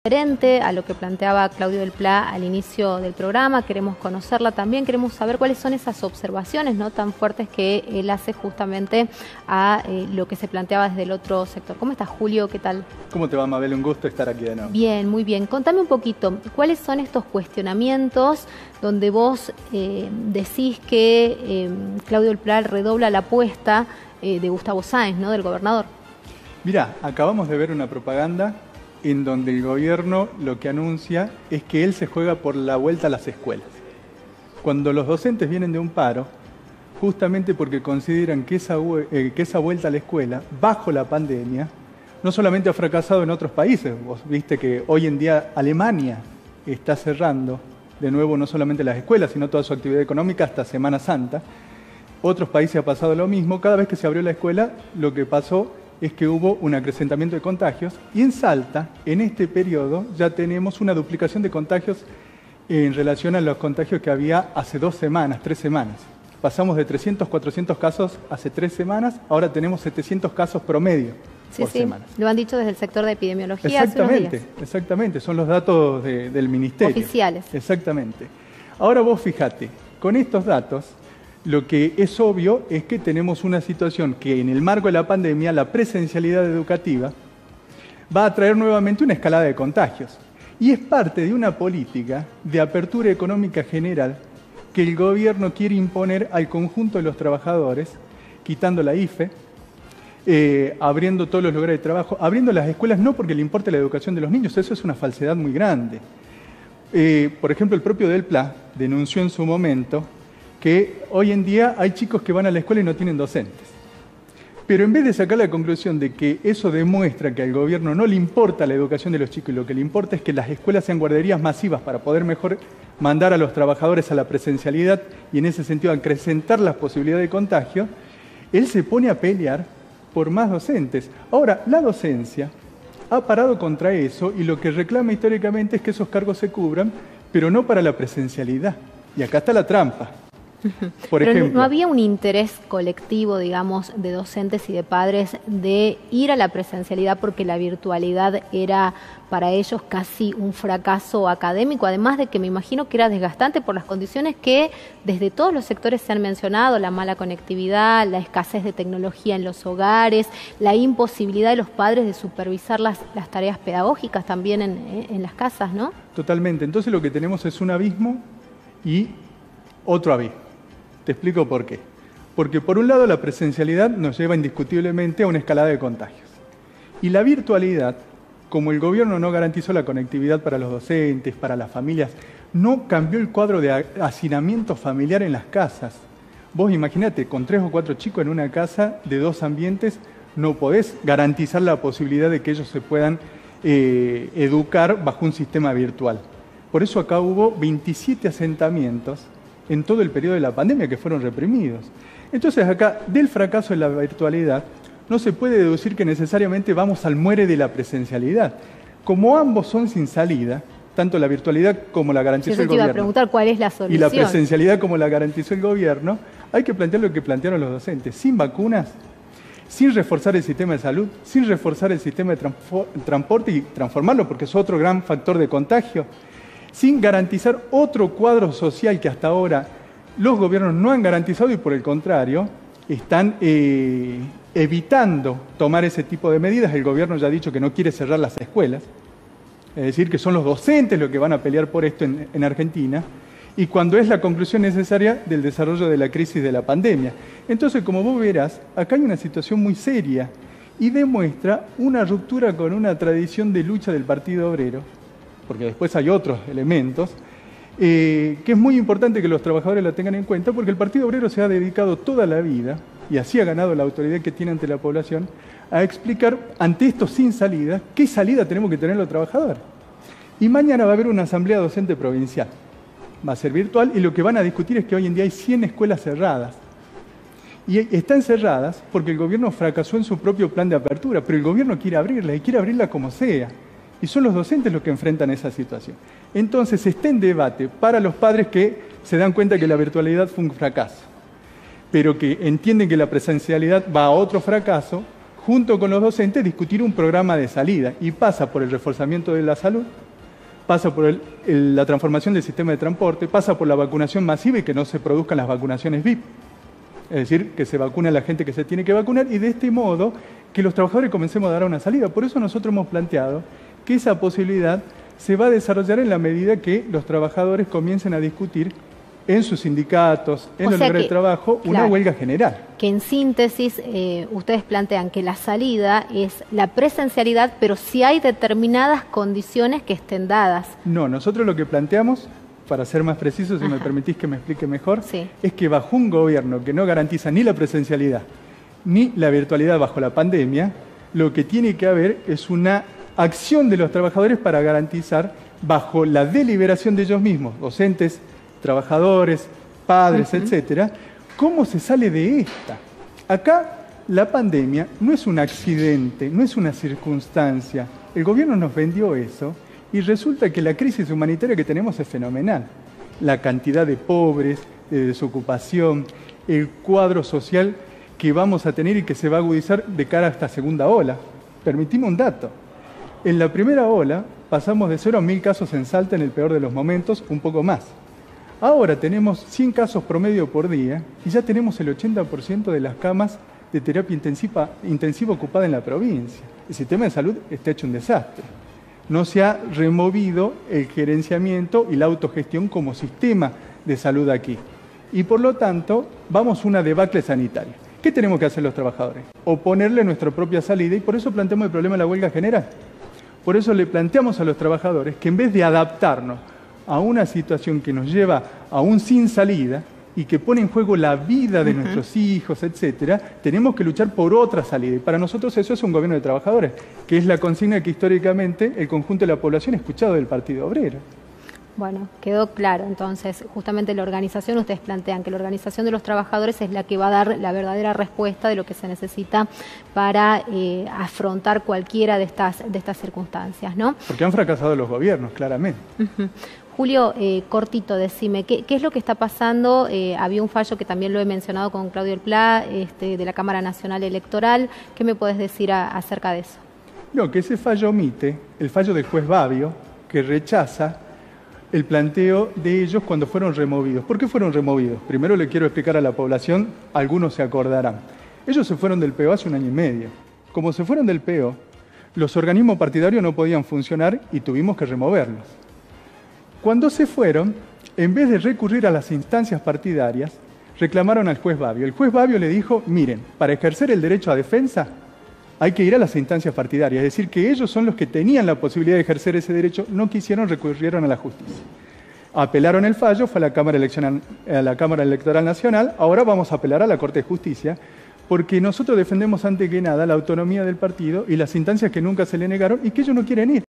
Diferente a lo que planteaba Claudio del Pla al inicio del programa, queremos conocerla también, queremos saber cuáles son esas observaciones no tan fuertes que él hace justamente a lo que se planteaba desde el otro sector. ¿Cómo estás, Julio? ¿Qué tal? ¿Cómo te va, Mabel? Un gusto estar aquí de nuevo. Bien, muy bien. Contame un poquito, ¿cuáles son estos cuestionamientos donde vos decís que Claudio del Pla redobla la apuesta de Gustavo Sáenz, ¿no?, del gobernador? Mirá, acabamos de ver una propaganda en donde el gobierno lo que anuncia es que él se juega por la vuelta a las escuelas. Cuando los docentes vienen de un paro, justamente porque consideran que esa vuelta a la escuela, bajo la pandemia, no solamente ha fracasado en otros países. Vos viste que hoy en día Alemania está cerrando de nuevo no solamente las escuelas, sino toda su actividad económica hasta Semana Santa. Otros países ha pasado lo mismo. Cada vez que se abrió la escuela, lo que pasó es que hubo un acrecentamiento de contagios, y en Salta, en este periodo, ya tenemos una duplicación de contagios en relación a los contagios que había hace 2 semanas, 3 semanas. Pasamos de 300, 400 casos hace 3 semanas, ahora tenemos 700 casos promedio por semana. Lo han dicho desde el sector de epidemiología hace unos días. Exactamente, son los datos del Ministerio. Oficiales. Exactamente. Ahora vos fíjate, con estos datos, lo que es obvio es que tenemos una situación que en el marco de la pandemia, la presencialidad educativa va a traer nuevamente una escalada de contagios. Y es parte de una política de apertura económica general que el gobierno quiere imponer al conjunto de los trabajadores, quitando la IFE, abriendo todos los lugares de trabajo, abriendo las escuelas no porque le importe la educación de los niños, eso es una falsedad muy grande. Por ejemplo, el propio del Pla denunció en su momento que hoy en día hay chicos que van a la escuela y no tienen docentes. Pero en vez de sacar la conclusión de que eso demuestra que al gobierno no le importa la educación de los chicos y lo que le importa es que las escuelas sean guarderías masivas para poder mejor mandar a los trabajadores a la presencialidad y en ese sentido acrecentar las posibilidades de contagio, él se pone a pelear por más docentes. Ahora, la docencia ha parado contra eso y lo que reclama históricamente es que esos cargos se cubran, pero no para la presencialidad. Y acá está la trampa. Por Pero ejemplo, ¿no había un interés colectivo, digamos, de docentes y de padres de ir a la presencialidad porque la virtualidad era para ellos casi un fracaso académico? Además de que me imagino que era desgastante por las condiciones que desde todos los sectores se han mencionado, la mala conectividad, la escasez de tecnología en los hogares, la imposibilidad de los padres de supervisar las tareas pedagógicas también en las casas, ¿no? Totalmente. Entonces lo que tenemos es un abismo y otro abismo. Te explico por qué. Porque por un lado la presencialidad nos lleva indiscutiblemente a una escalada de contagios. Y la virtualidad, como el gobierno no garantizó la conectividad para los docentes, para las familias, no cambió el cuadro de hacinamiento familiar en las casas. Vos imaginate, con 3 o 4 chicos en una casa de 2 ambientes, no podés garantizar la posibilidad de que ellos se puedan educar bajo un sistema virtual. Por eso acá hubo 27 asentamientos en todo el periodo de la pandemia que fueron reprimidos. Entonces acá, del fracaso de la virtualidad, no se puede deducir que necesariamente vamos al muere de la presencialidad. Como ambos son sin salida, tanto la virtualidad como la garantizó el gobierno, te iba a preguntar cuál es la solución. Y la presencialidad como la garantizó el gobierno, hay que plantear lo que plantearon los docentes, sin vacunas, sin reforzar el sistema de salud, sin reforzar el sistema de transporte y transformarlo porque es otro gran factor de contagio, sin garantizar otro cuadro social que hasta ahora los gobiernos no han garantizado y por el contrario están evitando tomar ese tipo de medidas. El gobierno ya ha dicho que no quiere cerrar las escuelas, es decir, que son los docentes los que van a pelear por esto en Argentina, y cuando es la conclusión necesaria del desarrollo de la crisis de la pandemia. Entonces, como vos verás, acá hay una situación muy seria y demuestra una ruptura con una tradición de lucha del Partido Obrero, porque después hay otros elementos, que es muy importante que los trabajadores la tengan en cuenta, porque el Partido Obrero se ha dedicado toda la vida, y así ha ganado la autoridad que tiene ante la población, a explicar ante esto sin salida, qué salida tenemos que tener los trabajadores. Y mañana va a haber una asamblea docente provincial, va a ser virtual, y lo que van a discutir es que hoy en día hay 100 escuelas cerradas. Y están cerradas porque el gobierno fracasó en su propio plan de apertura, pero el gobierno quiere abrirlas, y quiere abrirlas como sea. Y son los docentes los que enfrentan esa situación. Entonces está en debate para los padres que se dan cuenta que la virtualidad fue un fracaso, pero que entienden que la presencialidad va a otro fracaso, junto con los docentes, discutir un programa de salida y pasa por el reforzamiento de la salud, pasa por la transformación del sistema de transporte, pasa por la vacunación masiva y que no se produzcan las vacunaciones VIP. Es decir, que se vacune a la gente que se tiene que vacunar y de este modo que los trabajadores comencemos a dar una salida. Por eso nosotros hemos planteado que esa posibilidad se va a desarrollar en la medida que los trabajadores comiencen a discutir en sus sindicatos, en los lugares de trabajo, una huelga general. Que en síntesis ustedes plantean que la salida es la presencialidad, pero si hay determinadas condiciones que estén dadas. No, nosotros lo que planteamos, para ser más preciso, si me permitís que me explique mejor, es que bajo un gobierno que no garantiza ni la presencialidad ni la virtualidad bajo la pandemia, lo que tiene que haber es una acción de los trabajadores para garantizar, bajo la deliberación de ellos mismos, docentes, trabajadores, padres, etcétera, ¿cómo se sale de esta? Acá la pandemia no es un accidente, no es una circunstancia. El gobierno nos vendió eso y resulta que la crisis humanitaria que tenemos es fenomenal. La cantidad de pobres, de desocupación, el cuadro social que vamos a tener y que se va a agudizar de cara a esta segunda ola. Permitime un dato. En la primera ola pasamos de 0 a 1000 casos en Salta en el peor de los momentos, un poco más. Ahora tenemos 100 casos promedio por día y ya tenemos el 80% de las camas de terapia intensiva ocupada en la provincia. El sistema de salud está hecho un desastre. No se ha removido el gerenciamiento y la autogestión como sistema de salud aquí. Y por lo tanto, vamos a una debacle sanitaria. ¿Qué tenemos que hacer los trabajadores? Oponerle nuestra propia salida y por eso planteamos el problema de la huelga general. Por eso le planteamos a los trabajadores que en vez de adaptarnos a una situación que nos lleva a un sin salida y que pone en juego la vida de nuestros hijos, etcétera, tenemos que luchar por otra salida. Y para nosotros eso es un gobierno de trabajadores, que es la consigna que históricamente el conjunto de la población ha escuchado del Partido Obrero. Bueno, quedó claro. Entonces, justamente la organización, ustedes plantean que la organización de los trabajadores es la que va a dar la verdadera respuesta de lo que se necesita para afrontar cualquiera de estas circunstancias, ¿no? Porque han fracasado los gobiernos, claramente. Julio, cortito, decime, ¿qué es lo que está pasando? Había un fallo que también lo he mencionado con Claudio El Pla, de la Cámara Nacional Electoral. ¿Qué me puedes decir acerca de eso? No, que ese fallo omite el fallo del juez Babio, que rechaza el planteo de ellos cuando fueron removidos. ¿Por qué fueron removidos? Primero le quiero explicar a la población, algunos se acordarán. Ellos se fueron del PO hace 1 año y medio. Como se fueron del PO, los organismos partidarios no podían funcionar y tuvimos que removerlos. Cuando se fueron, en vez de recurrir a las instancias partidarias, reclamaron al juez Babio. El juez Babio le dijo, miren, para ejercer el derecho a defensa hay que ir a las instancias partidarias, es decir, que ellos son los que tenían la posibilidad de ejercer ese derecho, no quisieron, recurrieron a la justicia. Apelaron el fallo, fue a la Cámara Electoral Nacional, ahora vamos a apelar a la Corte de Justicia, porque nosotros defendemos antes que nada la autonomía del partido y las instancias que nunca se le negaron y que ellos no quieren ir.